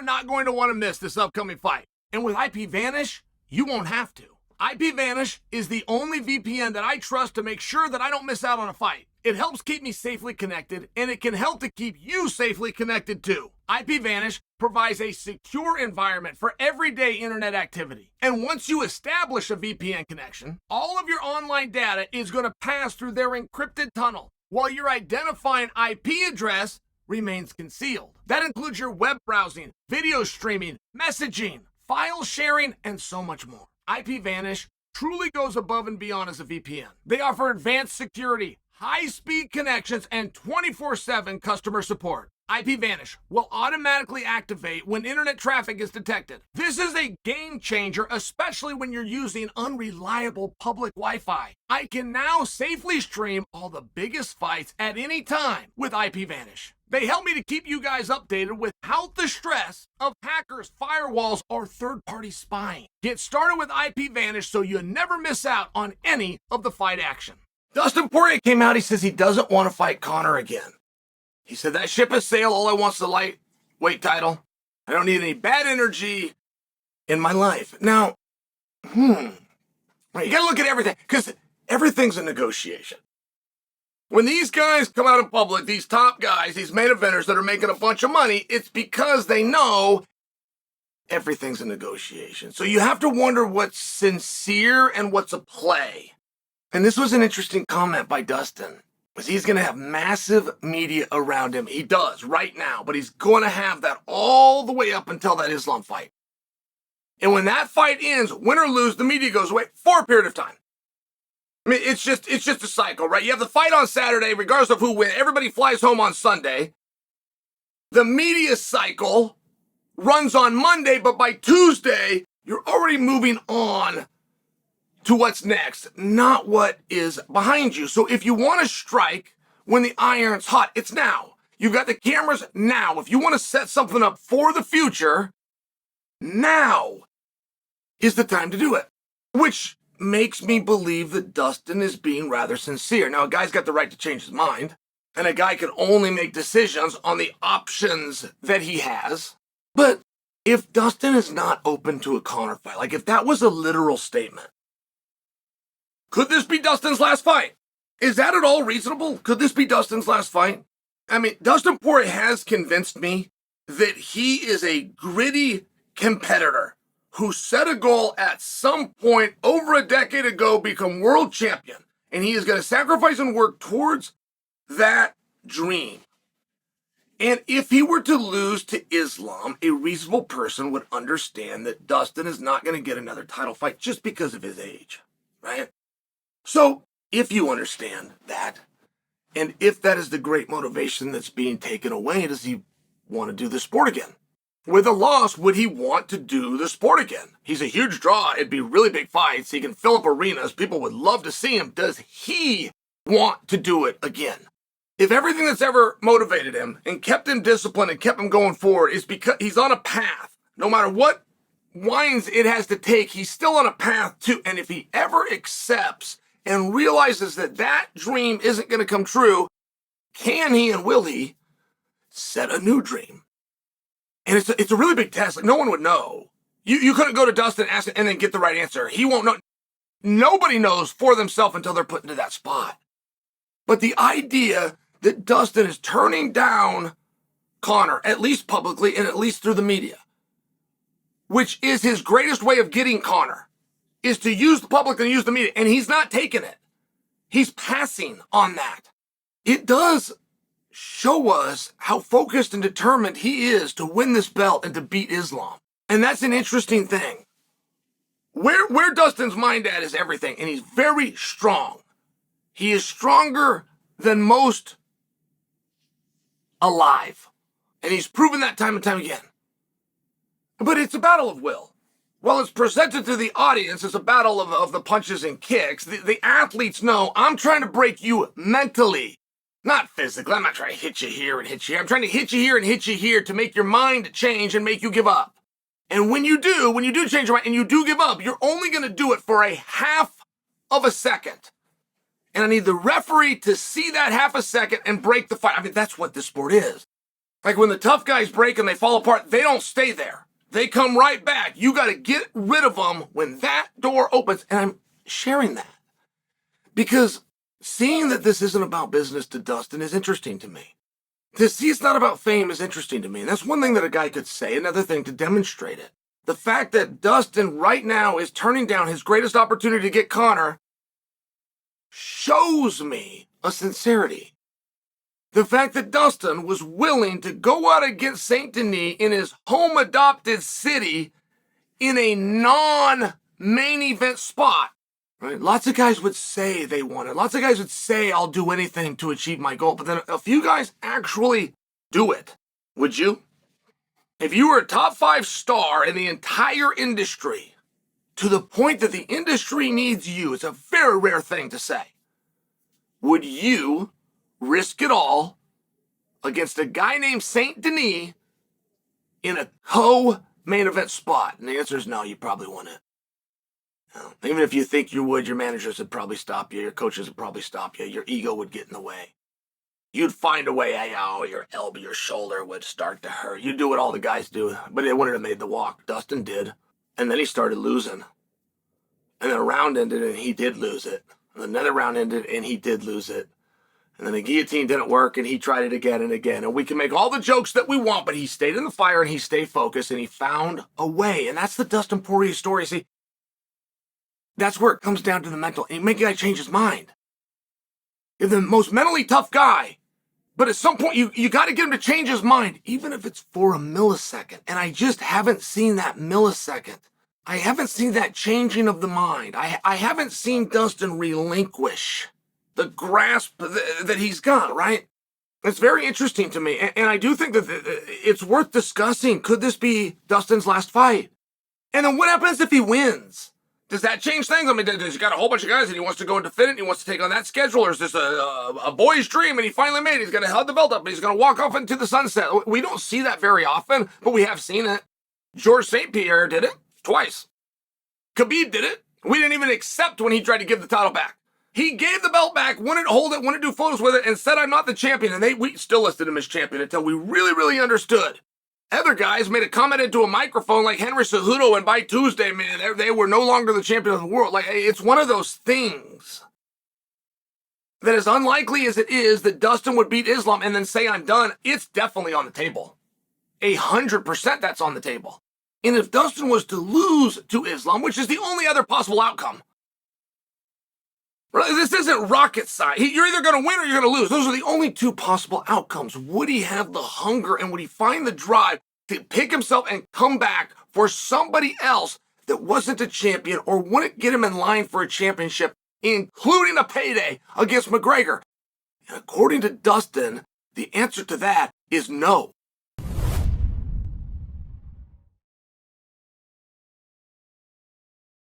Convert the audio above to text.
are not going to want to miss this upcoming fight. And with IP Vanish, you won't have to. IP Vanish is the only VPN that I trust to make sure that I don't miss out on a fight. It helps keep me safely connected, and it can help to keep you safely connected too. IP Vanish provides a secure environment for everyday internet activity. And once you establish a VPN connection, all of your online data is going to pass through their encrypted tunnel, while your identifying IP address remains concealed. That includes your web browsing, video streaming, messaging, file sharing, and so much more. IP Vanish truly goes above and beyond as a VPN. They offer advanced security, high-speed connections, and 24/7 customer support. IP Vanish will automatically activate when internet traffic is detected. This is a game changer, especially when you're using unreliable public Wi-Fi. I can now safely stream all the biggest fights at any time with IP Vanish. They help me to keep you guys updated without the stress of hackers, firewalls, or third-party spying. Get started with IP Vanish so you never miss out on any of the fight action. Dustin Poirier came out, he says he doesn't want to fight Conor again. He said, that ship has sailed, all I want's the lightweight title. I don't need any bad energy in my life. Now, you gotta look at everything, because everything's a negotiation. When these guys come out in public, these top guys, these main eventers that are making a bunch of money, it's because they know everything's a negotiation. So you have to wonder what's sincere and what's a play. And this was an interesting comment by Dustin, because he's going to have massive media around him. He does right now, but he's going to have that all the way up until that Islam fight. And when that fight ends, win or lose, the media goes away for a period of time. I mean, it's just a cycle, right? You have the fight on Saturday, regardless of who wins. Everybody flies home on Sunday. The media cycle runs on Monday, but by Tuesday, you're already moving on to what's next, not what is behind you. So if you want to strike when the iron's hot, it's now. You've got the cameras now. If you want to set something up for the future, now is the time to do it. Which makes me believe that Dustin is being rather sincere. Now, a guy's got the right to change his mind, and a guy can only make decisions on the options that he has. But if Dustin is not open to a Conor fight, like if that was a literal statement, could this be Dustin's last fight? Is that at all reasonable? Could this be Dustin's last fight? I mean, Dustin Poirier has convinced me that he is a gritty competitor who set a goal at some point over a decade ago, become world champion. And he is going to sacrifice and work towards that dream. And if he were to lose to Islam, a reasonable person would understand that Dustin is not going to get another title fight just because of his age, right? So, if you understand that, and if that is the great motivation that's being taken away, does he want to do the sport again? With a loss, would he want to do the sport again? He's a huge draw. It'd be really big fights. He can fill up arenas. People would love to see him. Does he want to do it again? If everything that's ever motivated him and kept him disciplined and kept him going forward is because he's on a path, no matter what winds it has to take, he's still on a path too. And if he ever accepts and realizes that that dream isn't going to come true, can he and will he set a new dream? And it's a really big test. Like, no one would know. You couldn't go to Dustin, ask him, and then get the right answer. He won't know. Nobody knows for themselves until they're put into that spot. But the idea that Dustin is turning down Conor, at least publicly and at least through the media, which is his greatest way of getting Conor, is to use the public and use the media, and he's not taking it. He's passing on that. It does show us how focused and determined he is to win this belt and to beat Islam. And that's an interesting thing. Where Dustin's mind at is everything, and he's very strong. He is stronger than most alive. And he's proven that time and time again. But it's a battle of will. Well, it's presented to the audience as a battle of the punches and kicks. The athletes know, I'm trying to break you mentally, not physically. I'm not trying to hit you here and hit you here. I'm trying to hit you here and hit you here to make your mind change and make you give up. And when you do change your mind and you do give up, you're only going to do it for a half of a second. And I need the referee to see that half a second and break the fight. I mean, that's what this sport is. Like when the tough guys break and they fall apart, they don't stay there. They come right back. You got to get rid of them when that door opens. And I'm sharing that because seeing that this isn't about business to Dustin is interesting to me. To see it's not about fame is interesting to me. And that's one thing that a guy could say. Another thing to demonstrate it. The fact that Dustin right now is turning down his greatest opportunity to get Conor shows me a sincerity. The fact that Dustin was willing to go out against St. Denis in his home adopted city in a non-main event spot. Right? Lots of guys would say they want it. Lots of guys would say, I'll do anything to achieve my goal. But then a few guys actually do it. Would you? If you were a top 5 star in the entire industry, to the point that the industry needs you, it's a very rare thing to say. Would you risk it all against a guy named St. Denis in a co-main event spot? And the answer is no, you probably wouldn't. No. Even if you think you would, your managers would probably stop you. Your coaches would probably stop you. Your ego would get in the way. You'd find a way, your elbow, your shoulder would start to hurt. You'd do what all the guys do, but it wouldn't have made the walk. Dustin did. And then he started losing. And then a round ended and he did lose it. And another round ended and he did lose it. And then the guillotine didn't work and he tried it again and again. And we can make all the jokes that we want, but he stayed in the fire and he stayed focused and he found a way. And that's the Dustin Poirier story. See, that's where it comes down to the mental. And you make a guy change his mind. You're the most mentally tough guy. But at some point, you got to get him to change his mind, even if it's for a millisecond. And I just haven't seen that millisecond. I haven't seen that changing of the mind. I haven't seen Dustin relinquish the grasp that he's got, right? It's very interesting to me. And I do think that it's worth discussing. Could this be Dustin's last fight? And then what happens if he wins? Does that change things? I mean, does he got a whole bunch of guys and he wants to go undefeated and he wants to take on that schedule? Or is this a boy's dream and he finally made it? He's going to hold the belt up and he's going to walk off into the sunset. We don't see that very often, but we have seen it. Georges St. Pierre did it twice. Khabib did it. We didn't even accept when he tried to give the title back. He gave the belt back, wouldn't hold it, wouldn't do photos with it, and said, I'm not the champion. And we still listed him as champion until we really, really understood. Other guys made a comment into a microphone like Henry Cejudo, and by Tuesday, man, they were no longer the champion of the world. Like, it's one of those things that as unlikely as it is that Dustin would beat Islam and then say, I'm done, it's definitely on the table. 100% that's on the table. And if Dustin was to lose to Islam, which is the only other possible outcome, this isn't rocket science. You're either going to win or you're going to lose. Those are the only 2 possible outcomes. Would he have the hunger and would he find the drive to pick himself and come back for somebody else that wasn't a champion or wouldn't get him in line for a championship, including a payday against McGregor? And according to Dustin, the answer to that is no.